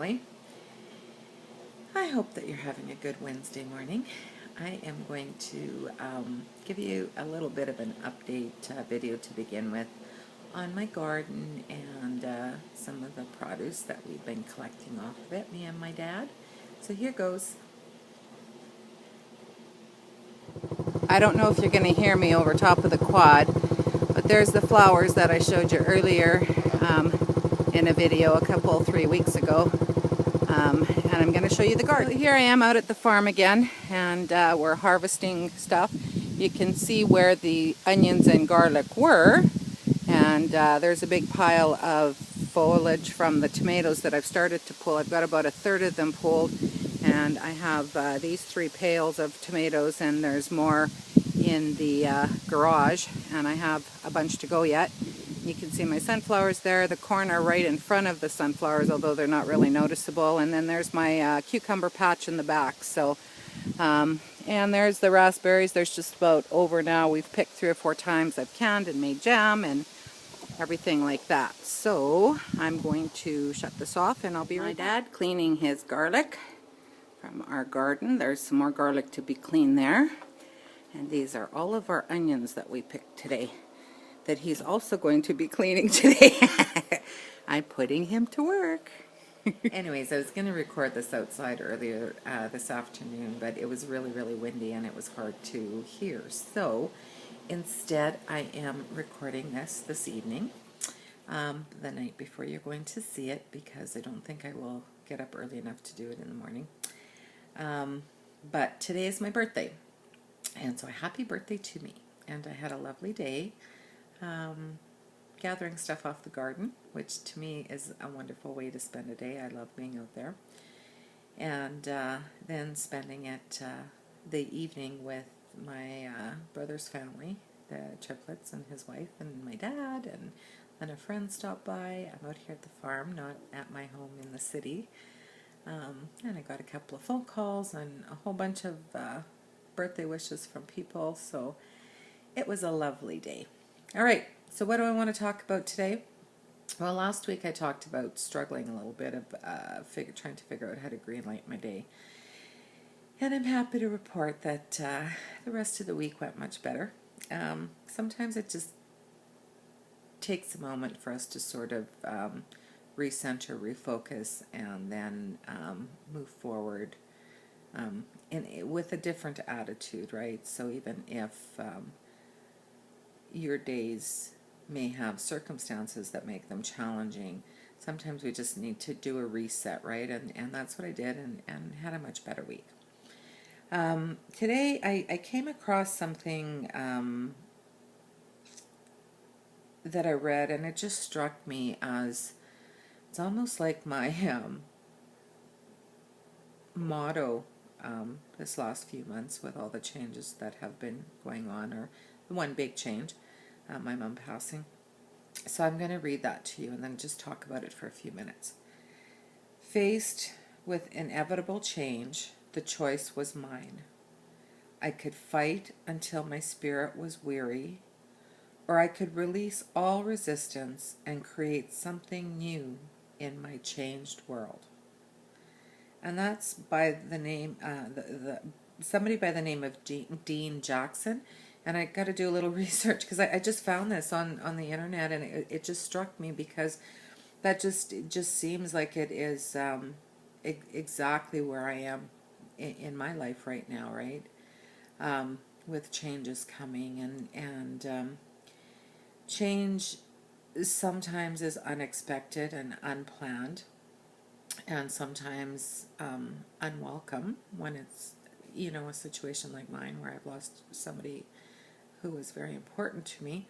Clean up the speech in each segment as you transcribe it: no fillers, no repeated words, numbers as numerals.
family. I hope that you're having a good Wednesday morning. I am going to give you a little bit of an update video to begin with on my garden and some of the produce that we've been collecting off of it, me and my dad. So here goes. I don't know if you're going to hear me over top of the quad, but there's the flowers that I showed you earlier in a video 3 weeks ago. And I'm going to show you the garden. So here I am out at the farm again, and we're harvesting stuff. You can see where the onions and garlic were, and there's a big pile of foliage from the tomatoes that I've started to pull. I've got about a third of them pulled, and I have these 3 pails of tomatoes, and there's more in the garage, and I have a bunch to go yet. You can see my sunflowers there. The corn are right in front of the sunflowers, although they're not really noticeable. And then there's my cucumber patch in the back. So, and there's the raspberries. There's just about over now. We've picked 3 or 4 times. I've canned and made jam and everything like that. So I'm going to shut this off and I'll be right back. My dad cleaning his garlic from our garden. There's some more garlic to be cleaned there. And these are all of our onions that we picked today, that he's also going to be cleaning today. I'm putting him to work. Anyways, I was going to record this outside earlier this afternoon, but it was really, really windy and it was hard to hear. So instead, I am recording this evening, the night before you're going to see it, because I don't think I will get up early enough to do it in the morning. But today is my birthday, and so happy birthday to me. And I had a lovely day. Gathering stuff off the garden, which to me is a wonderful way to spend a day. I love being out there. And then spending it the evening with my brother's family, the triplets and his wife and my dad, and then a friend stopped by. I'm out here at the farm, not at my home in the city. And I got a couple of phone calls and a whole bunch of birthday wishes from people, so it was a lovely day. All right, so what do I want to talk about today? Well, last week I talked about struggling a little bit of trying to figure out how to greenlight my day. And I'm happy to report that the rest of the week went much better. Sometimes it just takes a moment for us to sort of recenter, refocus, and then move forward with a different attitude, right? So even if your days may have circumstances that make them challenging, sometimes we just need to do a reset, right? And that's what I did, and had a much better week. Today I came across something that I read, and it just struck me as it's almost like my motto this last few months with all the changes that have been going on, or the one big change, my mom passing. So I'm going to read that to you and then just talk about it for a few minutes. Faced with inevitable change, the choice was mine. I could fight until my spirit was weary, or I could release all resistance and create something new in my changed world. And that's by the name, somebody by the name of Dean Jackson. And I got to do a little research because I just found this on the internet, and it just struck me because that it just seems like it is exactly where I am in my life right now, right? With changes coming, and change sometimes is unexpected and unplanned, and sometimes unwelcome when it's, a situation like mine where I've lost somebody who was very important to me.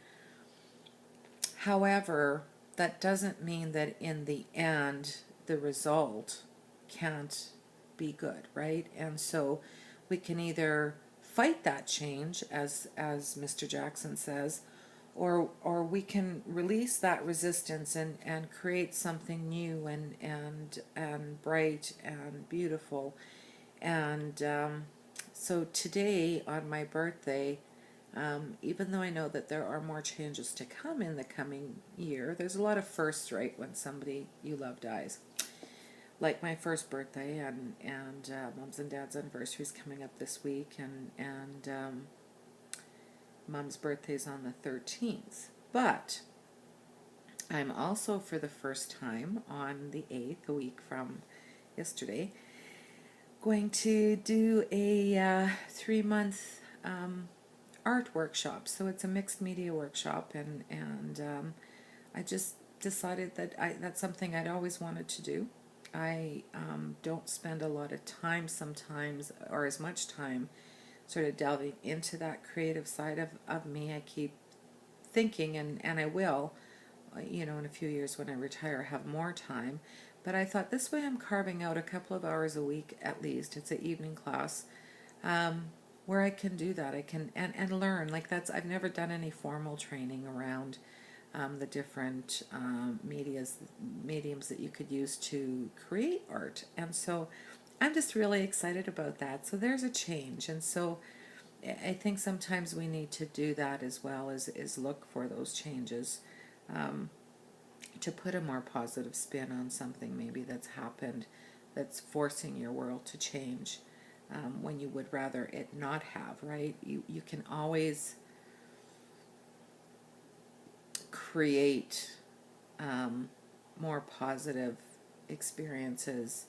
However, that doesn't mean that in the end the result can't be good, right? And so we can either fight that change, as Mr. Jackson says, or we can release that resistance and create something new and bright and beautiful. And so today, on my birthday, even though I know that there are more changes to come in the coming year, there's a lot of firsts, right, when somebody you love dies. like my first birthday, and mom's and dad's anniversary is coming up this week, and mom's birthday's on the 13th. But I'm also, for the first time, on the 8th, a week from yesterday, going to do a 3-month art workshop. So it's a mixed media workshop, and I just decided that that's something I'd always wanted to do. I don't spend a lot of time sometimes, or as much time, sort of delving into that creative side of me. I keep thinking, and I will, in a few years when I retire, have more time. But I thought this way I'm carving out a couple of hours a week at least. It's an evening class where I can do that. I can and learn. Like I've never done any formal training around the different mediums that you could use to create art. And so I'm just really excited about that. So there's a change. And so I think sometimes we need to do that as well, is look for those changes, to put a more positive spin on something maybe that's happened, that's forcing your world to change, when you would rather it not have, right? You can always create more positive experiences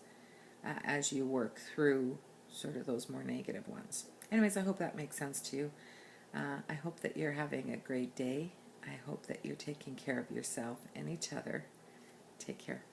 as you work through sort of those more negative ones. Anyways, I hope that makes sense to you. I hope that you're having a great day. I hope that you're taking care of yourself and each other. Take care.